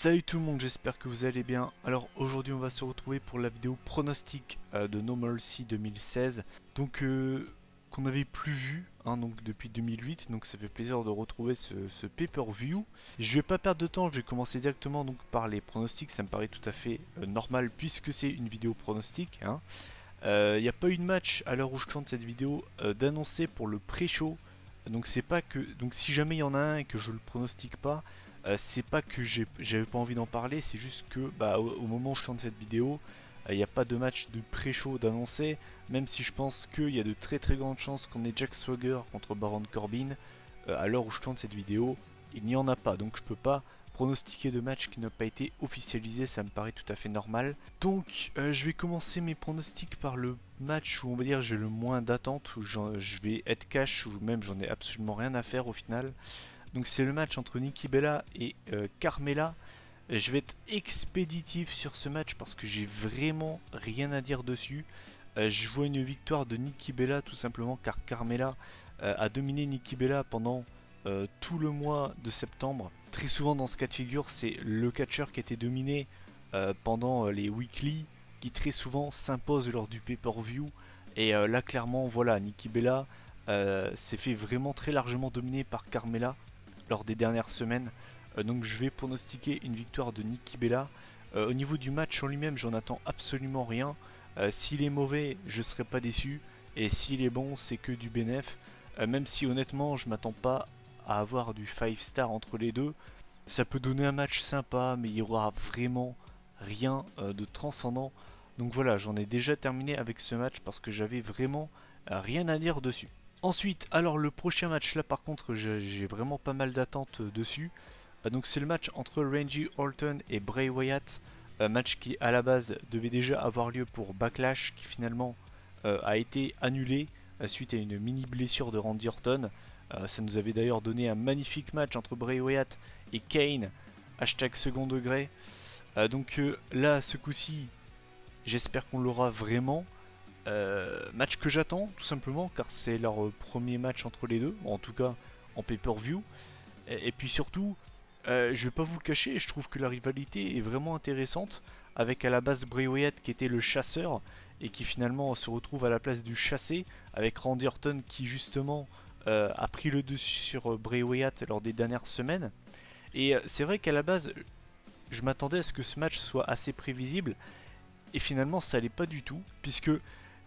Salut tout le monde, j'espère que vous allez bien. Alors aujourd'hui on va se retrouver pour la vidéo pronostic de No Mercy 2016. Donc qu'on n'avait plus vu donc depuis 2008, donc ça fait plaisir de retrouver ce pay-per-view. Je vais pas perdre de temps, je vais commencer directement donc par les pronostics, ça me paraît tout à fait normal puisque c'est une vidéo pronostic. Il n'y a pas eu de match à l'heure où je tourne cette vidéo d'annoncer pour le pré-show. Donc c'est pas que, donc si jamais il y en a un et que je le pronostique pas, c'est pas que j'avais pas envie d'en parler, c'est juste que au moment où je tourne cette vidéo, il n'y a pas de match de pré-show d'annoncer, même si je pense qu'il y a de très très grandes chances qu'on ait Jack Swagger contre Baron Corbin. À l'heure où je tourne cette vidéo, il n'y en a pas, donc je peux pas pronostiquer de match qui n'a pas été officialisé, ça me paraît tout à fait normal. Donc je vais commencer mes pronostics par le match où on va dire j'ai le moins d'attente, où je vais être cash, ou même j'en ai absolument rien à faire au final. Donc c'est le match entre Nikki Bella et Carmella. Je vais être expéditif sur ce match parce que j'ai vraiment rien à dire dessus. Je vois une victoire de Nikki Bella tout simplement car Carmella a dominé Nikki Bella pendant tout le mois de septembre. Très souvent dans ce cas de figure, c'est le catcheur qui a été dominé pendant les weekly qui très souvent s'impose lors du pay-per-view. Et là clairement voilà, Nikki Bella s'est fait vraiment très largement dominer par Carmella lors des dernières semaines. Donc je vais pronostiquer une victoire de Nikki Bella. Au niveau du match en lui-même, j'en attends absolument rien. S'il est mauvais, je ne serai pas déçu. Et s'il est bon, c'est que du bénéf. Même si honnêtement, je m'attends pas à avoir du 5 star entre les deux. Ça peut donner un match sympa, mais il y aura vraiment rien de transcendant. Donc voilà, j'en ai déjà terminé avec ce match parce que j'avais vraiment rien à dire dessus. Ensuite, alors le prochain match là par contre j'ai vraiment pas mal d'attentes dessus. Donc c'est le match entre Randy Orton et Bray Wyatt. Match qui à la base devait déjà avoir lieu pour Backlash qui finalement a été annulé suite à une mini blessure de Randy Orton. Ça nous avait d'ailleurs donné un magnifique match entre Bray Wyatt et Kane. Hashtag second degré. Donc là ce coup-ci j'espère qu'on l'aura vraiment. Match que j'attends tout simplement car c'est leur premier match entre les deux, en tout cas en pay-per-view. Et puis surtout, je vais pas vous le cacher, je trouve que la rivalité est vraiment intéressante avec à la base Bray Wyatt qui était le chasseur et qui finalement se retrouve à la place du chassé avec Randy Orton qui justement a pris le dessus sur Bray Wyatt lors des dernières semaines. Et c'est vrai qu'à la base, je m'attendais à ce que ce match soit assez prévisible et finalement ça l'est pas du tout puisque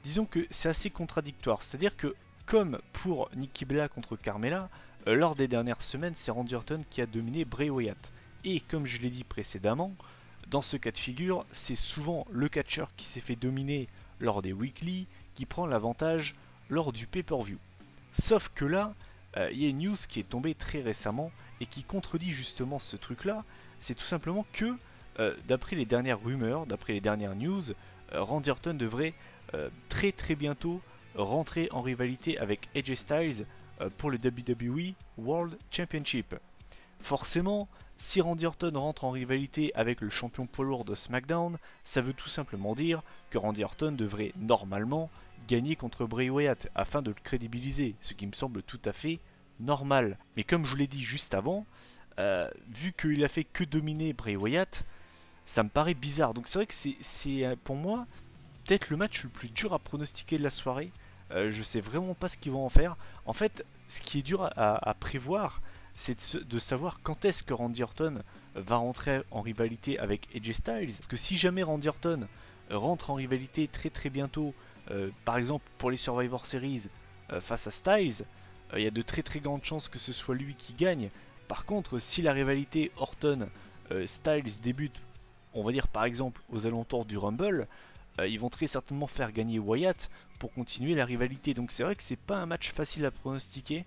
disons que c'est assez contradictoire. C'est-à-dire que, comme pour Nikki Bella contre Carmella, lors des dernières semaines, c'est Randy Orton qui a dominé Bray Wyatt. Et comme je l'ai dit précédemment, dans ce cas de figure, c'est souvent le catcheur qui s'est fait dominer lors des weekly qui prend l'avantage lors du pay-per-view. Sauf que là, il y a une news qui est tombée très récemment et qui contredit justement ce truc-là. C'est tout simplement que, d'après les dernières rumeurs, d'après les dernières news, Randy Orton devrait très très bientôt rentrer en rivalité avec AJ Styles pour le WWE World Championship. Forcément, si Randy Orton rentre en rivalité avec le champion poids lourd de SmackDown, ça veut tout simplement dire que Randy Orton devrait normalement gagner contre Bray Wyatt afin de le crédibiliser, ce qui me semble tout à fait normal. Mais comme je vous l'ai dit juste avant, vu qu'il a fait que dominer Bray Wyatt, ça me paraît bizarre. Donc c'est vrai que c'est pour moi peut-être le match le plus dur à pronostiquer de la soirée. Je sais vraiment pas ce qu'ils vont en faire. En fait, ce qui est dur à prévoir, c'est de savoir quand est-ce que Randy Orton va rentrer en rivalité avec AJ Styles. Parce que si jamais Randy Orton rentre en rivalité très très bientôt, par exemple pour les Survivor Series face à Styles, il y a de très très grandes chances que ce soit lui qui gagne. Par contre, si la rivalité Orton-Styles débute, on va dire par exemple aux alentours du Rumble, ils vont très certainement faire gagner Wyatt pour continuer la rivalité. Donc c'est vrai que c'est pas un match facile à pronostiquer,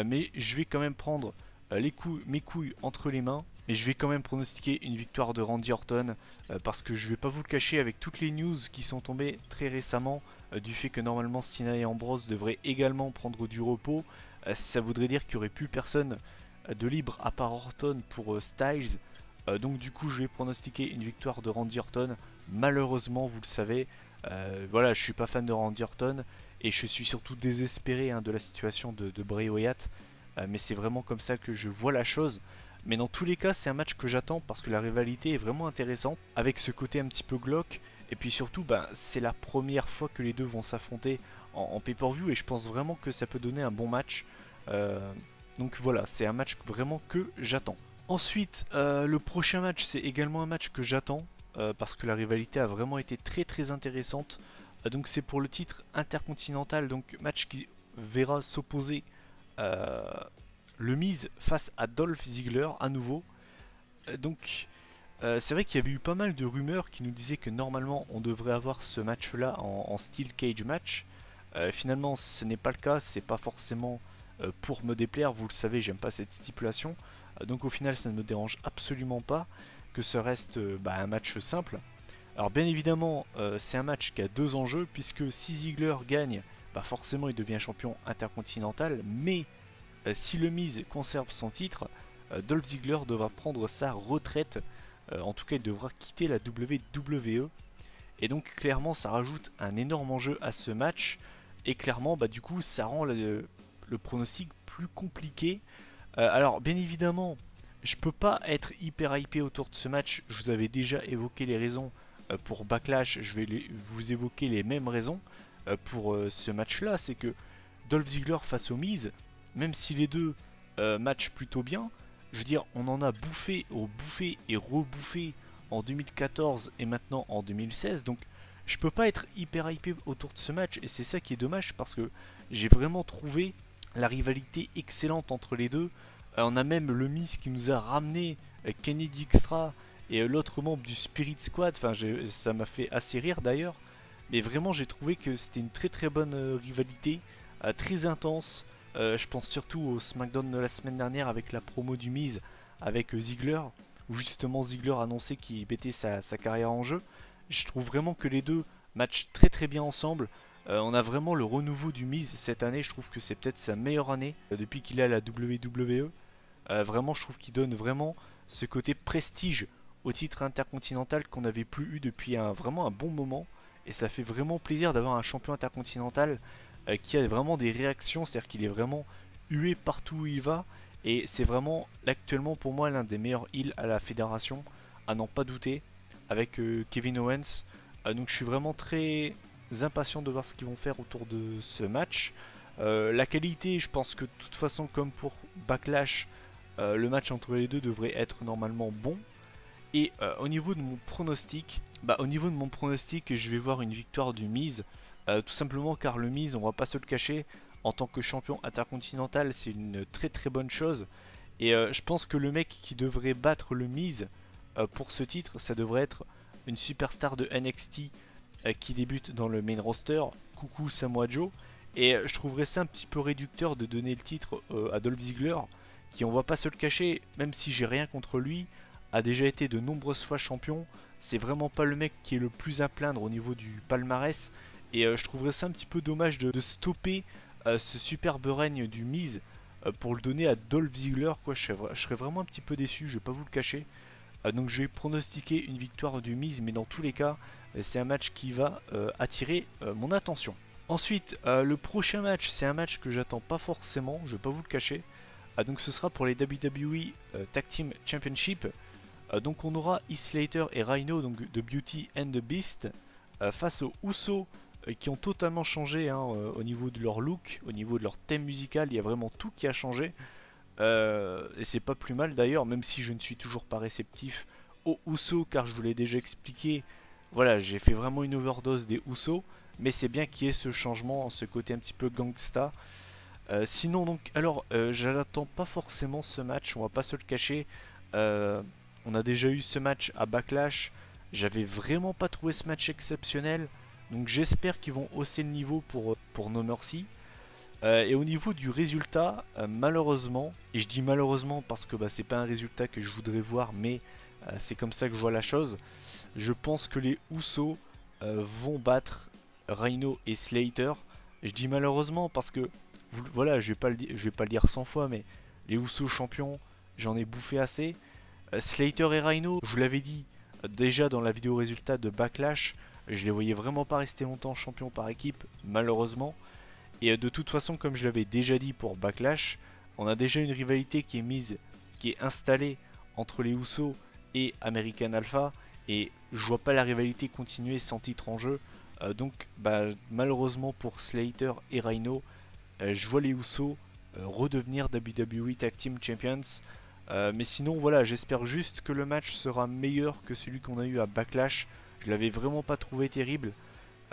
mais je vais quand même prendre mes couilles entre les mains. Mais je vais quand même pronostiquer une victoire de Randy Orton parce que je vais pas vous le cacher avec toutes les news qui sont tombées très récemment du fait que normalement Cena et Ambrose devraient également prendre du repos. Ça voudrait dire qu'il n'y aurait plus personne de libre à part Orton pour Styles. Donc du coup je vais pronostiquer une victoire de Randy Orton. Malheureusement vous le savez, voilà, je suis pas fan de Randy Orton et je suis surtout désespéré de la situation de Bray Wyatt. Mais c'est vraiment comme ça que je vois la chose. Mais dans tous les cas, c'est un match que j'attends parce que la rivalité est vraiment intéressante, avec ce côté un petit peu glauque. Et puis surtout, c'est la première fois que les deux vont s'affronter en pay-per-view et je pense vraiment que ça peut donner un bon match. Donc voilà, c'est un match vraiment que j'attends. Ensuite, le prochain match, c'est également un match que j'attends parce que la rivalité a vraiment été très très intéressante. Donc c'est pour le titre intercontinental, donc match qui verra s'opposer le Miz face à Dolph Ziggler à nouveau. Donc c'est vrai qu'il y avait eu pas mal de rumeurs qui nous disaient que normalement on devrait avoir ce match là en steel cage match. Finalement ce n'est pas le cas, c'est pas forcément pour me déplaire, vous le savez, j'aime pas cette stipulation. Donc au final ça ne me dérange absolument pas que ce reste un match simple. Alors bien évidemment c'est un match qui a deux enjeux, puisque si Ziggler gagne, forcément il devient champion intercontinental, mais si le Miz conserve son titre, Dolph Ziggler devra prendre sa retraite, en tout cas il devra quitter la WWE, et donc clairement ça rajoute un énorme enjeu à ce match, et clairement du coup ça rend le pronostic plus compliqué. Alors bien évidemment je peux pas être hyper hypé autour de ce match, je vous avais déjà évoqué les raisons pour Backlash, je vais vous évoquer les mêmes raisons pour ce match là, c'est que Dolph Ziggler face au Miz, même si les deux matchent plutôt bien, je veux dire on en a bouffé et rebouffé en 2014 et maintenant en 2016, donc je peux pas être hyper hypé autour de ce match, et c'est ça qui est dommage parce que j'ai vraiment trouvé la rivalité excellente entre les deux. On a même le Miz qui nous a ramené Kenny Dijkstra et l'autre membre du Spirit Squad, enfin ça m'a fait assez rire d'ailleurs, mais vraiment j'ai trouvé que c'était une très très bonne rivalité, très intense. Je pense surtout au SmackDown de la semaine dernière avec la promo du Miz avec Ziggler, où justement Ziggler annonçait qu'il mettait sa carrière en jeu. Je trouve vraiment que les deux matchent très très bien ensemble. On a vraiment le renouveau du Miz cette année, je trouve que c'est peut-être sa meilleure année depuis qu'il est à la WWE. Vraiment je trouve qu'il donne vraiment ce côté prestige au titre intercontinental qu'on n'avait plus eu depuis vraiment un bon moment. Et ça fait vraiment plaisir d'avoir un champion intercontinental qui a vraiment des réactions, c'est-à-dire qu'il est vraiment hué partout où il va. Et c'est vraiment actuellement pour moi l'un des meilleurs heels à la fédération, à n'en pas douter, avec Kevin Owens. Donc je suis vraiment très impatient de voir ce qu'ils vont faire autour de ce match. La qualité, je pense que de toute façon comme pour Backlash, le match entre les deux devrait être normalement bon. Et au niveau de mon pronostic, je vais voir une victoire du Miz, tout simplement car le Miz, on va pas se le cacher, en tant que champion intercontinental, c'est une très très bonne chose. Et je pense que le mec qui devrait battre le Miz pour ce titre, ça devrait être une superstar de NXT qui débute dans le main roster, coucou Samoa Joe. Et je trouverais ça un petit peu réducteur de donner le titre à Dolph Ziggler, qui, on va pas se le cacher, même si j'ai rien contre lui, a déjà été de nombreuses fois champion. C'est vraiment pas le mec qui est le plus à plaindre au niveau du palmarès. Et je trouverais ça un petit peu dommage de stopper ce superbe règne du Miz pour le donner à Dolph Ziggler, quoi. Je serais vraiment un petit peu déçu, je vais pas vous le cacher. Donc je vais pronostiquer une victoire du Miz, mais dans tous les cas, c'est un match qui va attirer mon attention. Ensuite, le prochain match, c'est un match que j'attends pas forcément, je vais pas vous le cacher. Donc ce sera pour les WWE Tag Team Championship. Donc on aura Heath Slater et Rhino, donc de Beauty and the Beast, face aux Usos, qui ont totalement changé au niveau de leur look, au niveau de leur thème musical, il y a vraiment tout qui a changé. Et c'est pas plus mal d'ailleurs, même si je ne suis toujours pas réceptif aux Usos, car je vous l'ai déjà expliqué, voilà, j'ai fait vraiment une overdose des Usos, mais c'est bien qu'il y ait ce changement, ce côté un petit peu gangsta. Sinon donc, alors, je n'attends pas forcément ce match, on va pas se le cacher. On a déjà eu ce match à Backlash, j'avais vraiment pas trouvé ce match exceptionnel, donc j'espère qu'ils vont hausser le niveau pour No Mercy. Et au niveau du résultat, malheureusement, et je dis malheureusement parce que c'est pas un résultat que je voudrais voir, mais c'est comme ça que je vois la chose, je pense que les Usos vont battre Rhino et Slater. Je dis malheureusement parce que, voilà, je vais pas le dire 100 fois, mais les Usos champions, j'en ai bouffé assez. Slater et Rhino, je vous l'avais dit déjà dans la vidéo résultat de Backlash, je les voyais vraiment pas rester longtemps champions par équipe, malheureusement. Et de toute façon, comme je l'avais déjà dit pour Backlash, on a déjà une rivalité qui est mise qui est installé entre les Usos et American Alpha, et je vois pas la rivalité continuer sans titre en jeu. Donc bah, malheureusement pour Slater et Rhino, je vois les Usos redevenir WWE Tag Team Champions. Mais sinon voilà, j'espère juste que le match sera meilleur que celui qu'on a eu à Backlash. Je l'avais vraiment pas trouvé terrible.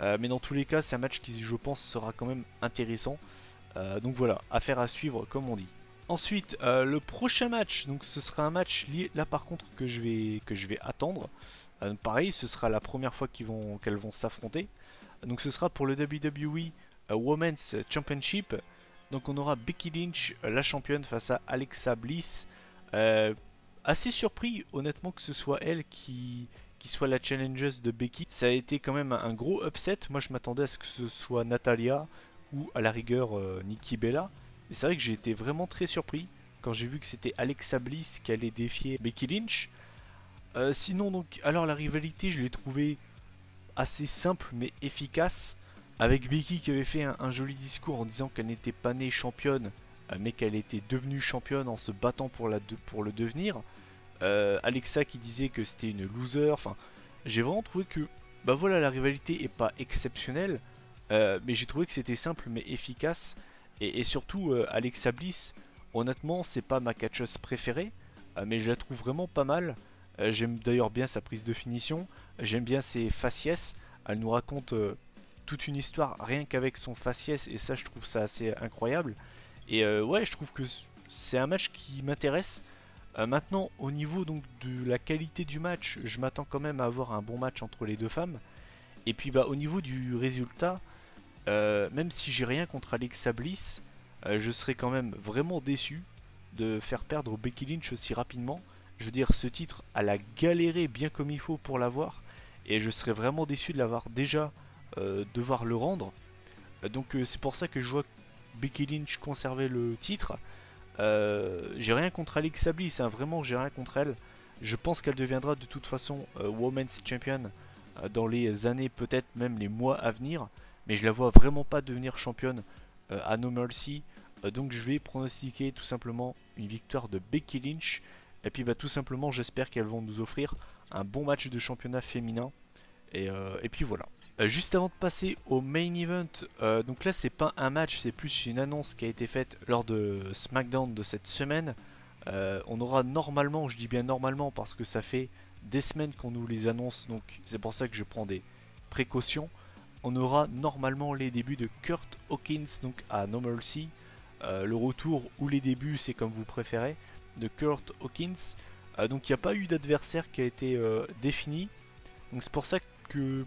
Mais dans tous les cas, c'est un match qui, je pense, sera quand même intéressant. Donc voilà, affaire à suivre comme on dit. Ensuite, le prochain match, donc ce sera un match lié, là par contre que je vais attendre. Pareil, ce sera la première fois qu'elles vont s'affronter. Donc ce sera pour le WWE Women's Championship. Donc on aura Becky Lynch, la championne, face à Alexa Bliss. Assez surpris honnêtement que ce soit elle qui soit la challengeuse de Becky. Ça a été quand même un gros upset. Moi je m'attendais à ce que ce soit Natalia ou à la rigueur Nikki Bella. Mais c'est vrai que j'ai été vraiment très surpris quand j'ai vu que c'était Alexa Bliss qui allait défier Becky Lynch. Sinon donc, alors la rivalité je l'ai trouvée assez simple mais efficace. Avec Becky qui avait fait un joli discours en disant qu'elle n'était pas née championne, mais qu'elle était devenue championne en se battant pour le devenir. Alexa qui disait que c'était une loser. Enfin, j'ai vraiment trouvé que bah voilà, la rivalité est pas exceptionnelle, mais j'ai trouvé que c'était simple mais efficace. Et surtout, Alexa Bliss, honnêtement, c'est pas ma catcheuse préférée, mais je la trouve vraiment pas mal. J'aime d'ailleurs bien sa prise de finition, j'aime bien ses faciès. Elle nous raconte toute une histoire rien qu'avec son faciès, et ça, je trouve ça assez incroyable. Et ouais, je trouve que c'est un match qui m'intéresse. Maintenant, au niveau donc de la qualité du match, je m'attends quand même à avoir un bon match entre les deux femmes. Et puis bah au niveau du résultat, même si j'ai rien contre Alexa Bliss, je serais quand même vraiment déçu de faire perdre Becky Lynch aussi rapidement. Je veux dire, ce titre, elle a galéré bien comme il faut pour l'avoir, et je serais vraiment déçu de l'avoir déjà devoir le rendre. Donc c'est pour ça que je vois Becky Lynch conserver le titre. J'ai rien contre Alexa Bliss, hein, vraiment j'ai rien contre elle. Je pense qu'elle deviendra de toute façon Women's Champion dans les années, peut-être même les mois à venir. Mais je la vois vraiment pas devenir championne à No Mercy. Donc je vais pronostiquer tout simplement une victoire de Becky Lynch. Et puis bah, tout simplement j'espère qu'elles vont nous offrir un bon match de championnat féminin. Et puis voilà. Juste avant de passer au main event, donc là c'est pas un match, c'est plus une annonce qui a été faite lors de SmackDown de cette semaine. On aura normalement, je dis bien normalement parce que ça fait des semaines qu'on nous les annonce, donc c'est pour ça que je prends des précautions. On aura normalement les débuts de Kurt Hawkins donc à No Mercy, le retour ou les débuts, c'est comme vous préférez, de Kurt Hawkins. Donc il n'y a pas eu d'adversaire qui a été défini, donc c'est pour ça que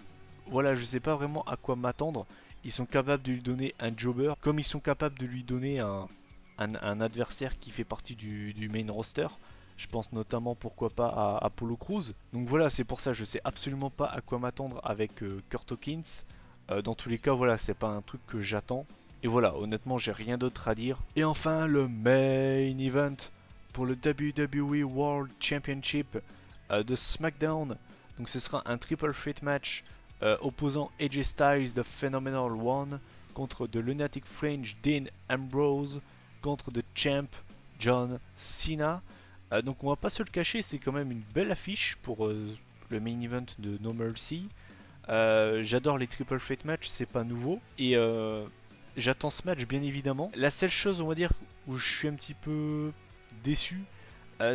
voilà, je sais pas vraiment à quoi m'attendre. Ils sont capables de lui donner un jobber, comme ils sont capables de lui donner un adversaire qui fait partie du main roster. Je pense notamment, pourquoi pas, à Apollo Crews. Donc voilà, c'est pour ça, je sais absolument pas à quoi m'attendre avec Kurt Hawkins. Dans tous les cas, voilà, c'est pas un truc que j'attends. Et voilà, honnêtement, j'ai rien d'autre à dire. Et enfin, le main event pour le WWE World Championship de SmackDown. Donc ce sera un triple threat match opposant AJ Styles, The Phenomenal One, contre The Lunatic Fringe, Dean Ambrose, contre The Champ, John Cena. Donc on va pas se le cacher, c'est quand même une belle affiche pour le main event de No Mercy. J'adore les triple threat match, c'est pas nouveau. Et j'attends ce match bien évidemment. La seule chose, on va dire, où je suis un petit peu déçu,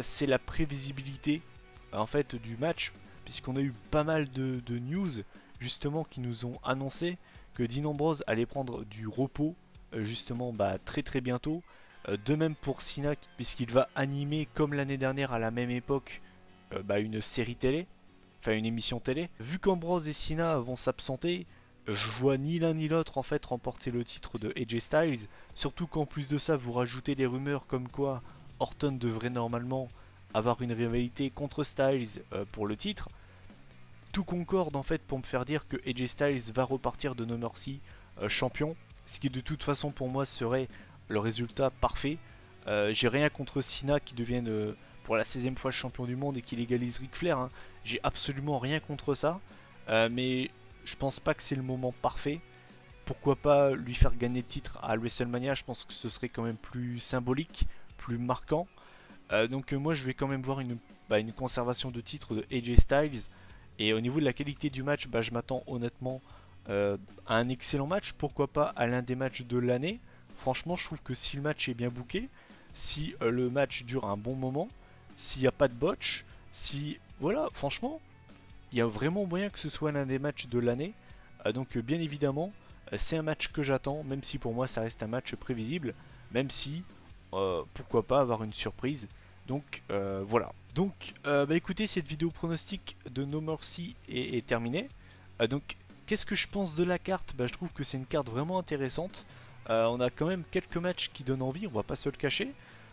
c'est la prévisibilité en fait du match, puisqu'on a eu pas mal de news justement qui nous ont annoncé que Dean Ambrose allait prendre du repos justement très très bientôt. De même pour Cena, puisqu'il va animer comme l'année dernière à la même époque une série télé, enfin une émission télé. Vu qu'Ambrose et Cena vont s'absenter, je vois ni l'un ni l'autre en fait remporter le titre de AJ Styles. Surtout qu'en plus de ça, vous rajoutez les rumeurs comme quoi Orton devrait normalement avoir une rivalité contre Styles pour le titre. Tout concorde en fait pour me faire dire que AJ Styles va repartir de No Mercy champion, ce qui de toute façon pour moi serait le résultat parfait. J'ai rien contre Cena qui devienne pour la 16e fois champion du monde et qui légalise Ric Flair, hein. J'ai absolument rien contre ça, mais je pense pas que c'est le moment parfait. Pourquoi pas lui faire gagner le titre à WrestleMania, je pense que ce serait quand même plus symbolique, plus marquant. Moi je vais quand même voir une conservation de titre de AJ Styles. Et au niveau de la qualité du match, je m'attends honnêtement à un excellent match. Pourquoi pas à l'un des matchs de l'année. Franchement, je trouve que si le match est bien booké, si le match dure un bon moment, s'il n'y a pas de botch, si... Voilà, franchement, il y a vraiment moyen que ce soit l'un des matchs de l'année. Bien évidemment, c'est un match que j'attends, même si pour moi ça reste un match prévisible, même si, pourquoi pas avoir une surprise. Voilà. Écoutez, cette vidéo pronostic de No Mercy est terminée. Qu'est-ce que je pense de la carte? Je trouve que c'est une carte vraiment intéressante. On a quand même quelques matchs qui donnent envie, on va pas se le cacher.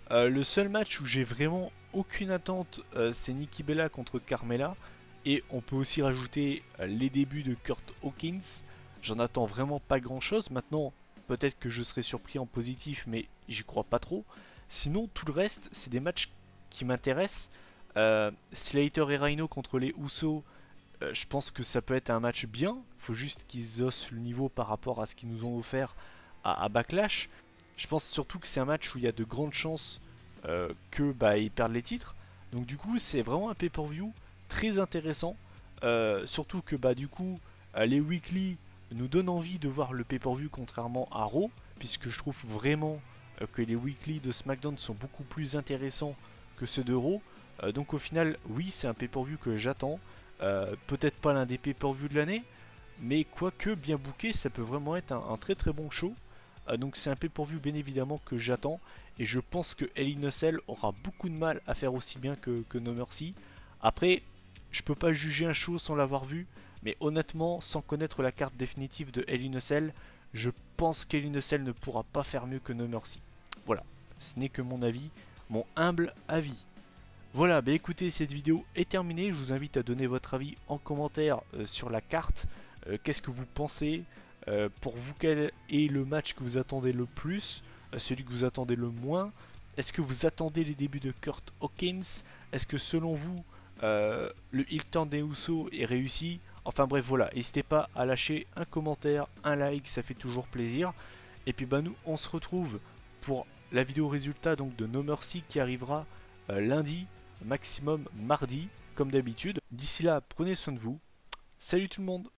Le seul match où j'ai vraiment aucune attente, c'est Nikki Bella contre Carmella. Et on peut aussi rajouter les débuts de Kurt Hawkins. J'en attends vraiment pas grand chose. Maintenant, peut-être que je serai surpris en positif, mais j'y crois pas trop. Sinon, tout le reste, c'est des matchs qui m'intéressent. Slater et Rhino contre les Usos, je pense que ça peut être un match bien. Faut juste qu'ils ossent le niveau par rapport à ce qu'ils nous ont offert à Backlash. Je pense surtout que c'est un match où il y a de grandes chances qu'ils perdent les titres. Donc du coup, c'est vraiment un pay-per-view très intéressant. Surtout que les weekly nous donnent envie de voir le pay-per-view contrairement à Raw, puisque je trouve vraiment que les weekly de SmackDown sont beaucoup plus intéressants que ceux de Raw. Donc au final, oui, c'est un pay-per-view que j'attends. Peut-être pas l'un des pay-per-view de l'année, mais quoique bien booké, ça peut vraiment être un très très bon show. Donc c'est un pay-per-view bien évidemment que j'attends, et je pense que Hell in a Cell aura beaucoup de mal à faire aussi bien que No Mercy. Après, je peux pas juger un show sans l'avoir vu, mais honnêtement, sans connaître la carte définitive de Hell in a Cell, je pense qu'Hell in a Cell ne pourra pas faire mieux que No Mercy. Voilà, ce n'est que mon avis, mon humble avis. Voilà, écoutez, cette vidéo est terminée. Je vous invite à donner votre avis en commentaire sur la carte. Qu'est-ce que vous pensez? Pour vous, quel est le match que vous attendez le plus? Celui que vous attendez le moins? Est-ce que vous attendez les débuts de Kurt Hawkins? Est-ce que selon vous, le heel turn des Usos est réussi? Enfin bref, voilà, n'hésitez pas à lâcher un commentaire, un like, ça fait toujours plaisir. Et puis nous, on se retrouve pour la vidéo résultat donc de No Mercy qui arrivera lundi, maximum mardi, comme d'habitude. D'ici là, prenez soin de vous. Salut tout le monde!